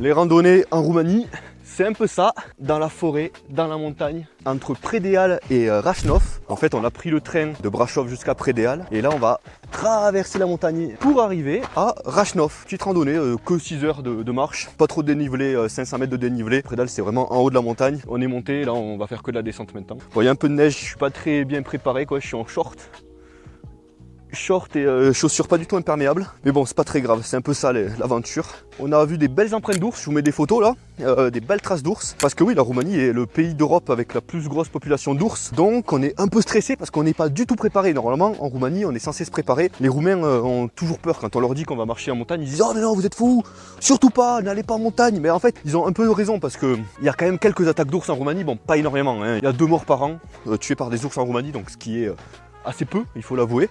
Les randonnées en Roumanie, c'est un peu ça, dans la forêt, dans la montagne, entre Predeal et Rașnov. En fait, on a pris le train de Brașov jusqu'à Predeal et là, on va traverser la montagne pour arriver à Rașnov. Petite randonnée, que 6 heures de marche, pas trop de dénivelé, 500 mètres de dénivelé. Predeal, c'est vraiment en haut de la montagne. On est monté, là, on va faire que de la descente maintenant. Bon, il y a un peu de neige, je suis pas très bien préparé, quoi. Je suis en short et chaussures pas du tout imperméables, mais bon, c'est pas très grave, c'est un peu ça l'aventure. On a vu des belles empreintes d'ours, je vous mets des photos là, des belles traces d'ours, parce que oui, la Roumanie est le pays d'Europe avec la plus grosse population d'ours, donc on est un peu stressé parce qu'on n'est pas du tout préparé. Normalement en Roumanie on est censé se préparer. Les Roumains ont toujours peur quand on leur dit qu'on va marcher en montagne. Ils disent oh mais non, vous êtes fous, surtout pas, n'allez pas en montagne. Mais en fait ils ont un peu raison, parce que il y a quand même quelques attaques d'ours en Roumanie, bon pas énormément, hein. Il y a 2 morts par an tués par des ours en Roumanie, donc ce qui est assez peu, il faut l'avouer.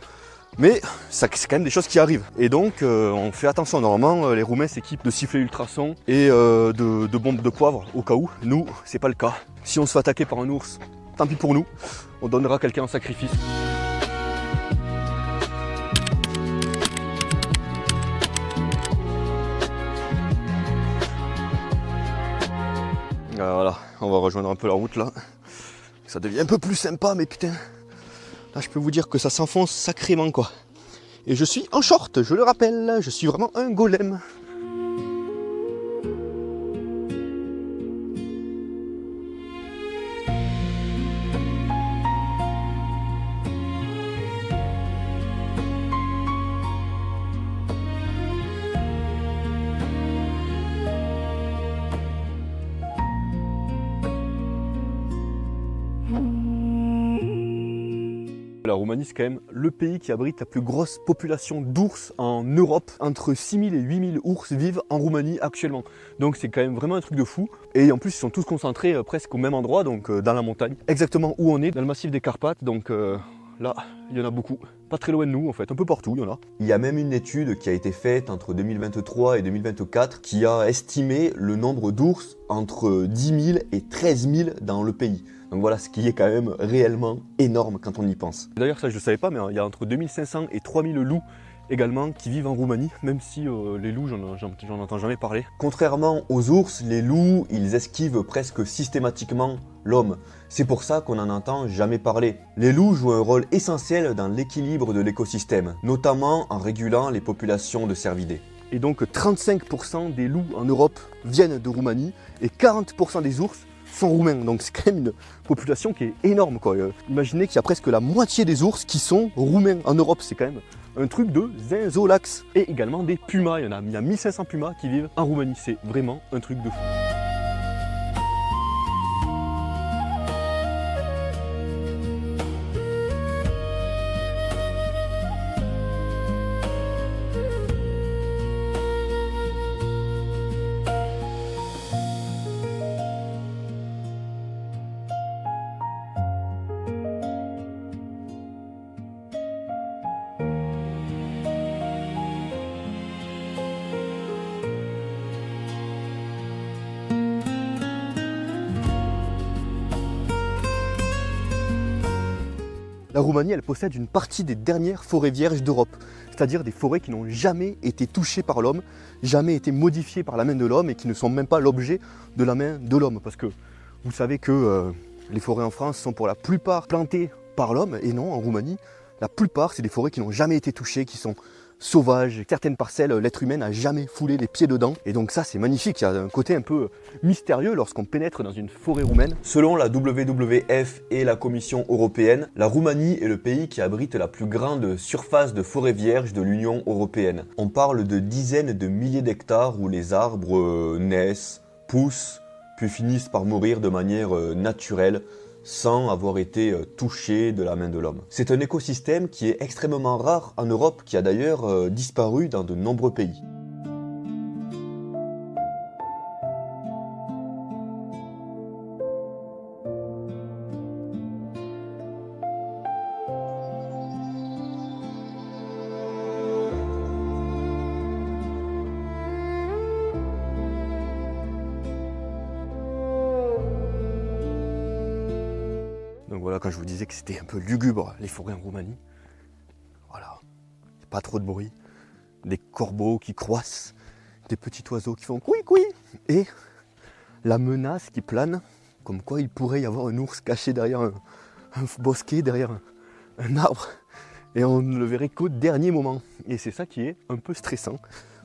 Mais c'est quand même des choses qui arrivent. Et donc on fait attention. Normalement les Roumains s'équipent de sifflets ultrasons et de bombes de poivre au cas où. Nous, c'est pas le cas. Si on se fait attaquer par un ours, tant pis pour nous. On donnera quelqu'un en sacrifice. Voilà, on va rejoindre un peu la route là. Ça devient un peu plus sympa, mais putain. Là, je peux vous dire que ça s'enfonce sacrément, quoi. Et je suis en short, je le rappelle, je suis vraiment un golem. La Roumanie, c'est quand même le pays qui abrite la plus grosse population d'ours en Europe. Entre 6000 et 8000 ours vivent en Roumanie actuellement. Donc c'est quand même vraiment un truc de fou. Et en plus, ils sont tous concentrés presque au même endroit, donc dans la montagne. Exactement où on est, dans le massif des Carpates. Donc là, il y en a beaucoup. Pas très loin de nous, en fait, un peu partout, il y en a. Il y a même une étude qui a été faite entre 2023 et 2024 qui a estimé le nombre d'ours entre 10 000 et 13 000 dans le pays. Donc voilà, ce qui est quand même réellement énorme quand on y pense. D'ailleurs, ça je ne savais pas, mais il y a entre 2500 et 3000 loups également qui vivent en Roumanie, même si les loups, j'en entends jamais parler. Contrairement aux ours, les loups, ils esquivent presque systématiquement l'homme. C'est pour ça qu'on n'en entend jamais parler. Les loups jouent un rôle essentiel dans l'équilibre de l'écosystème, notamment en régulant les populations de cervidés. Et donc 35% des loups en Europe viennent de Roumanie et 40% des ours sont roumains. Donc c'est quand même une population qui est énorme, quoi. Imaginez qu'il y a presque la moitié des ours qui sont roumains en Europe. C'est quand même un truc de zinzolax. Et également des pumas. Il y a 1500 pumas qui vivent en Roumanie. C'est vraiment un truc de fou. La Roumanie, elle possède une partie des dernières forêts vierges d'Europe, c'est-à-dire des forêts qui n'ont jamais été touchées par l'homme, jamais été modifiées par la main de l'homme et qui ne sont même pas l'objet de la main de l'homme. Parce que vous savez que les forêts en France sont pour la plupart plantées par l'homme, et non, en Roumanie, la plupart, c'est des forêts qui n'ont jamais été touchées, qui sont sauvages. Certaines parcelles, l'être humain n'a jamais foulé les pieds dedans. Et donc ça, c'est magnifique. Il y a un côté un peu mystérieux lorsqu'on pénètre dans une forêt roumaine. Selon la WWF et la Commission européenne, la Roumanie est le pays qui abrite la plus grande surface de forêt vierge de l'Union européenne. On parle de dizaines de milliers d'hectares où les arbres naissent, poussent, puis finissent par mourir de manière naturelle, sans avoir été touché de la main de l'homme. C'est un écosystème qui est extrêmement rare en Europe, qui a d'ailleurs disparu dans de nombreux pays. Donc voilà, quand je vous disais que c'était un peu lugubre, les forêts en Roumanie, voilà, pas trop de bruit, des corbeaux qui croissent, des petits oiseaux qui font couic couic. et la menace qui plane, comme quoi il pourrait y avoir un ours caché derrière un bosquet, derrière un arbre, et on ne le verrait qu'au dernier moment. Et c'est ça qui est un peu stressant.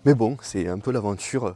Mais bon, c'est un peu l'aventure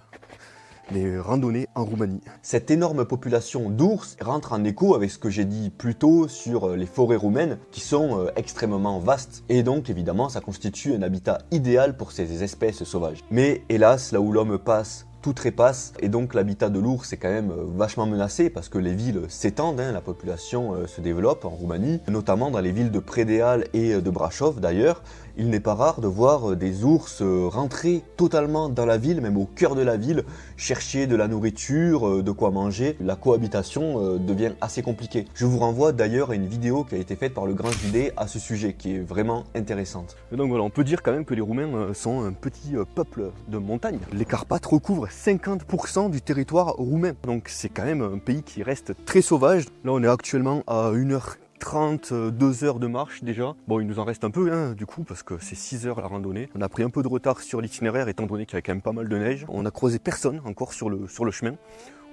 des randonnées en Roumanie. Cette énorme population d'ours rentre en écho avec ce que j'ai dit plus tôt sur les forêts roumaines qui sont extrêmement vastes. Et donc évidemment ça constitue un habitat idéal pour ces espèces sauvages. Mais hélas, là où l'homme passe, tout trépasse, et donc l'habitat de l'ours est quand même vachement menacé parce que les villes s'étendent, la population se développe en Roumanie, notamment dans les villes de Predeal et de Brașov d'ailleurs. Il n'est pas rare de voir des ours rentrer totalement dans la ville, même au cœur de la ville, chercher de la nourriture, de quoi manger. La cohabitation devient assez compliquée. Je vous renvoie d'ailleurs à une vidéo qui a été faite par le Grand Judée à ce sujet, qui est vraiment intéressante. Et donc voilà, on peut dire quand même que les Roumains sont un petit peuple de montagne. Les Carpates recouvrent 50% du territoire roumain. Donc c'est quand même un pays qui reste très sauvage. Là on est actuellement à 1h30, 2 heures de marche déjà. Bon, il nous en reste un peu du coup parce que c'est 6 heures la randonnée. On a pris un peu de retard sur l'itinéraire étant donné qu'il y avait quand même pas mal de neige. On a croisé personne encore sur le chemin.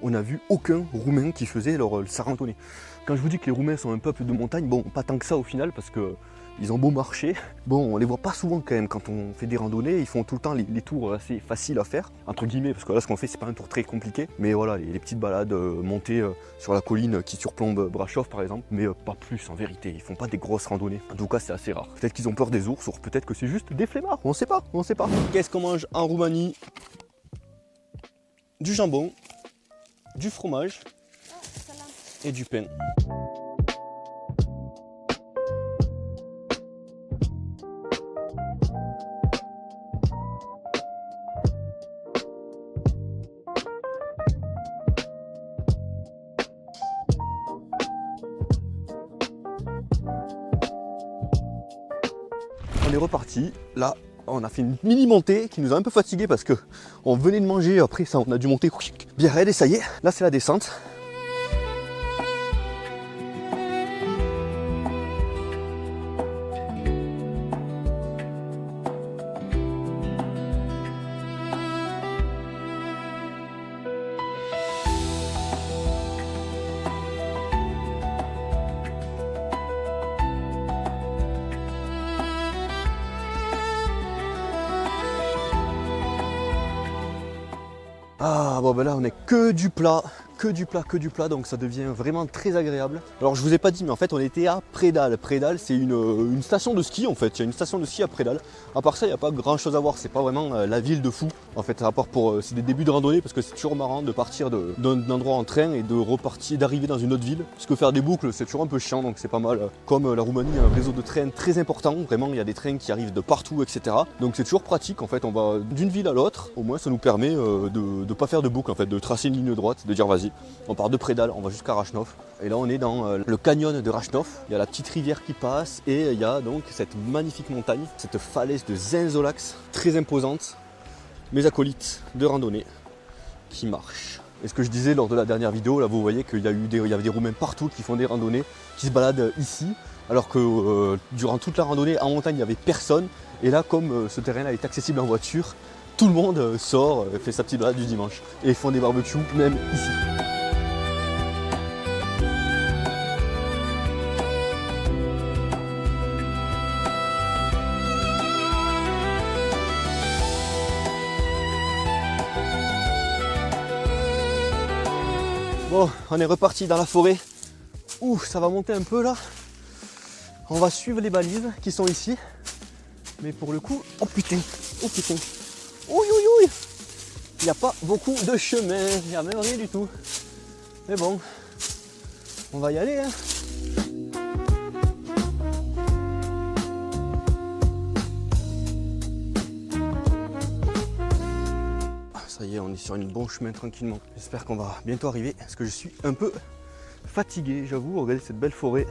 On n'a vu aucun Roumain qui faisait sa randonnée. Quand je vous dis que les Roumains sont un peuple de montagne, bon, pas tant que ça au final parce que ils ont beau marcher, bon, on les voit pas souvent quand même quand on fait des randonnées, ils font tout le temps les tours assez faciles à faire, entre guillemets, parce que là ce qu'on fait c'est pas un tour très compliqué, mais voilà, les petites balades montées sur la colline qui surplombe Brașov par exemple, mais pas plus en vérité, ils font pas des grosses randonnées, en tout cas c'est assez rare. Peut-être qu'ils ont peur des ours, ou peut-être que c'est juste des flemmards, on sait pas. Qu'est-ce qu'on mange en Roumanie? Du jambon, du fromage et du pain. On est reparti, là on a fait une mini montée qui nous a un peu fatigué parce que on venait de manger, après ça on a dû monter bien raide et ça y est, là c'est la descente. Ah bon ben là on est que du plat, donc ça devient vraiment très agréable. Alors je vous ai pas dit mais en fait on était à Predeal. Predeal c'est une station de ski en fait, il y a une station de ski à Predeal. À part ça il n'y a pas grand chose à voir, c'est pas vraiment la ville de fou en fait, à part pour c'est des débuts de randonnée parce que c'est toujours marrant de partir d'un endroit en train et de repartir, d'arriver dans une autre ville. Parce que faire des boucles c'est toujours un peu chiant donc c'est pas mal. Comme la Roumanie a un réseau de trains très important, vraiment il y a des trains qui arrivent de partout etc. Donc c'est toujours pratique en fait, on va d'une ville à l'autre, au moins ça nous permet de pas faire de boucle en fait, de tracer une ligne droite, de dire vas-y, on part de Predeal, on va jusqu'à Rașnov. Et là on est dans le canyon de Rașnov, il y a la petite rivière qui passe et il y a donc cette magnifique montagne, cette falaise de Zinzolax, très imposante, mes acolytes de randonnée qui marchent. Et ce que je disais lors de la dernière vidéo, là vous voyez qu'il y avait des Roumains partout qui font des randonnées, qui se baladent ici, alors que durant toute la randonnée en montagne il n'y avait personne. Et là comme ce terrain-là est accessible en voiture, tout le monde sort, fait sa petite balade du dimanche. Et ils font des barbecues même ici. Bon, on est reparti dans la forêt. Ouh, ça va monter un peu là. On va suivre les balises qui sont ici. Mais pour le coup, oh putain. Oui, il n'y a pas beaucoup de chemin, il n'y a même rien du tout. Mais bon, on va y aller. Ça y est, on est sur un bon chemin tranquillement. J'espère qu'on va bientôt arriver parce que je suis un peu fatigué, j'avoue. Regardez cette belle forêt.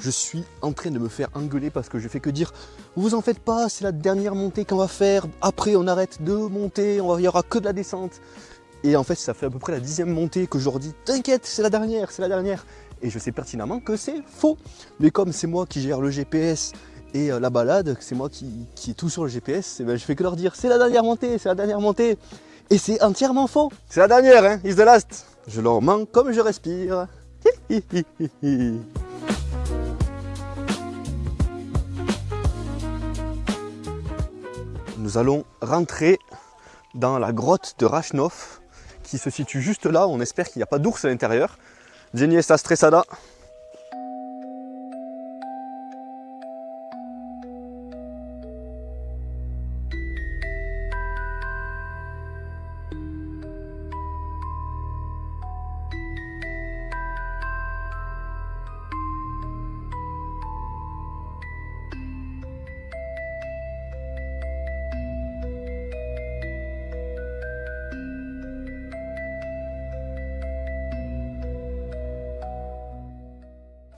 Je je suis en train de me faire engueuler parce que je fais que dire vous en faites pas, c'est la dernière montée qu'on va faire, après on arrête de monter, il y aura que de la descente. Et en fait ça fait à peu près la 10e montée que je leur dis t'inquiète, c'est la dernière, c'est la dernière. Et je sais pertinemment que c'est faux. Mais comme c'est moi qui gère le GPS et la balade, c'est moi qui est tout sur le GPS, et ben je fais que leur dire c'est la dernière montée, c'est la dernière montée. Et c'est entièrement faux. C'est la dernière, hein, it's the last. Je leur mens comme je respire. Nous allons rentrer dans la grotte de Rachnov qui se situe juste là. On espère qu'il n'y a pas d'ours à l'intérieur. Jenny está stressada.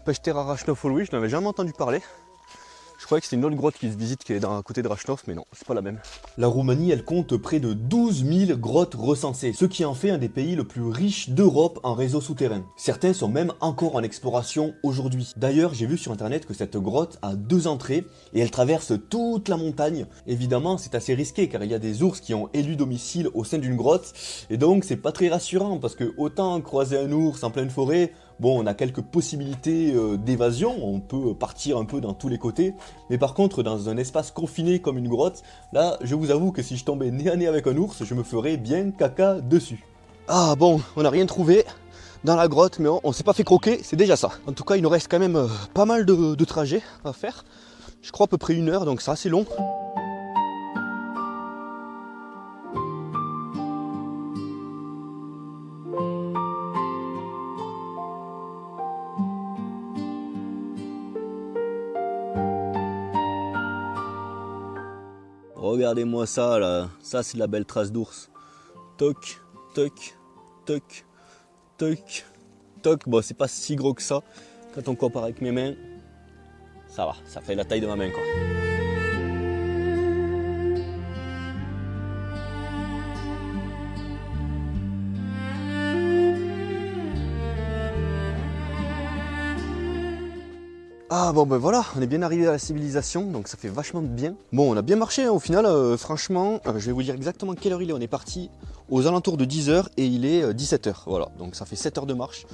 Pechtera Rachnov Louis, je n'avais jamais entendu parler. Je croyais que c'était une autre grotte qui se visite qui est à côté de Rachnov, mais non, c'est pas la même. La Roumanie, elle compte près de 12 000 grottes recensées, ce qui en fait un des pays le plus riche d'Europe en réseau souterrain. Certains sont même encore en exploration aujourd'hui. D'ailleurs, j'ai vu sur internet que cette grotte a 2 entrées et elle traverse toute la montagne. Évidemment, c'est assez risqué car il y a des ours qui ont élu domicile au sein d'une grotte et donc c'est pas très rassurant parce que autant croiser un ours en pleine forêt, bon, on a quelques possibilités d'évasion, on peut partir un peu dans tous les côtés, mais par contre, dans un espace confiné comme une grotte, là, je vous avoue que si je tombais nez à nez avec un ours, je me ferais bien caca dessus. Ah bon, on n'a rien trouvé dans la grotte, mais on s'est pas fait croquer, c'est déjà ça. En tout cas, il nous reste quand même pas mal de trajets à faire. Je crois à peu près 1 heure, donc c'est assez long. Regardez-moi ça là, ça c'est de la belle trace d'ours. Toc, toc, toc, toc, toc. Bon, c'est pas si gros que ça. Quand on compare avec mes mains, ça va, ça fait la taille de ma main quoi. Ah bon ben voilà, on est bien arrivé à la civilisation, donc ça fait vachement de bien. Bon, on a bien marché hein, au final, franchement, je vais vous dire exactement quelle heure il est. On est parti aux alentours de 10h et il est 17h, voilà. Donc ça fait 7 heures de marche,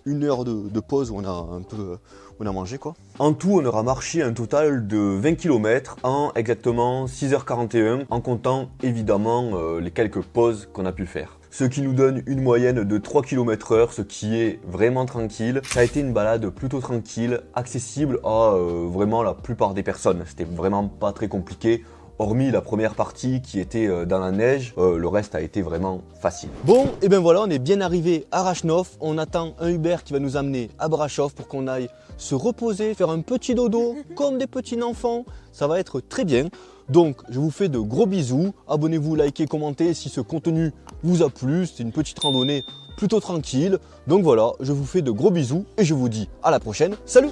1 heure de pause où on a mangé quoi. En tout, on aura marché un total de 20 km en exactement 6h41, en comptant évidemment les quelques pauses qu'on a pu faire. Ce qui nous donne une moyenne de 3 km/h, ce qui est vraiment tranquille. Ça a été une balade plutôt tranquille, accessible à vraiment la plupart des personnes. C'était vraiment pas très compliqué. Hormis la première partie qui était dans la neige, le reste a été vraiment facile. Bon, et ben voilà, on est bien arrivé à Rachnov. On attend un Uber qui va nous amener à Brashov pour qu'on aille se reposer, faire un petit dodo comme des petits enfants. Ça va être très bien. Donc, je vous fais de gros bisous. Abonnez-vous, likez, commentez si ce contenu vous a plu. C'est une petite randonnée plutôt tranquille. Donc voilà, je vous fais de gros bisous et je vous dis à la prochaine. Salut!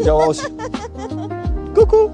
Ciao aussi. Coucou!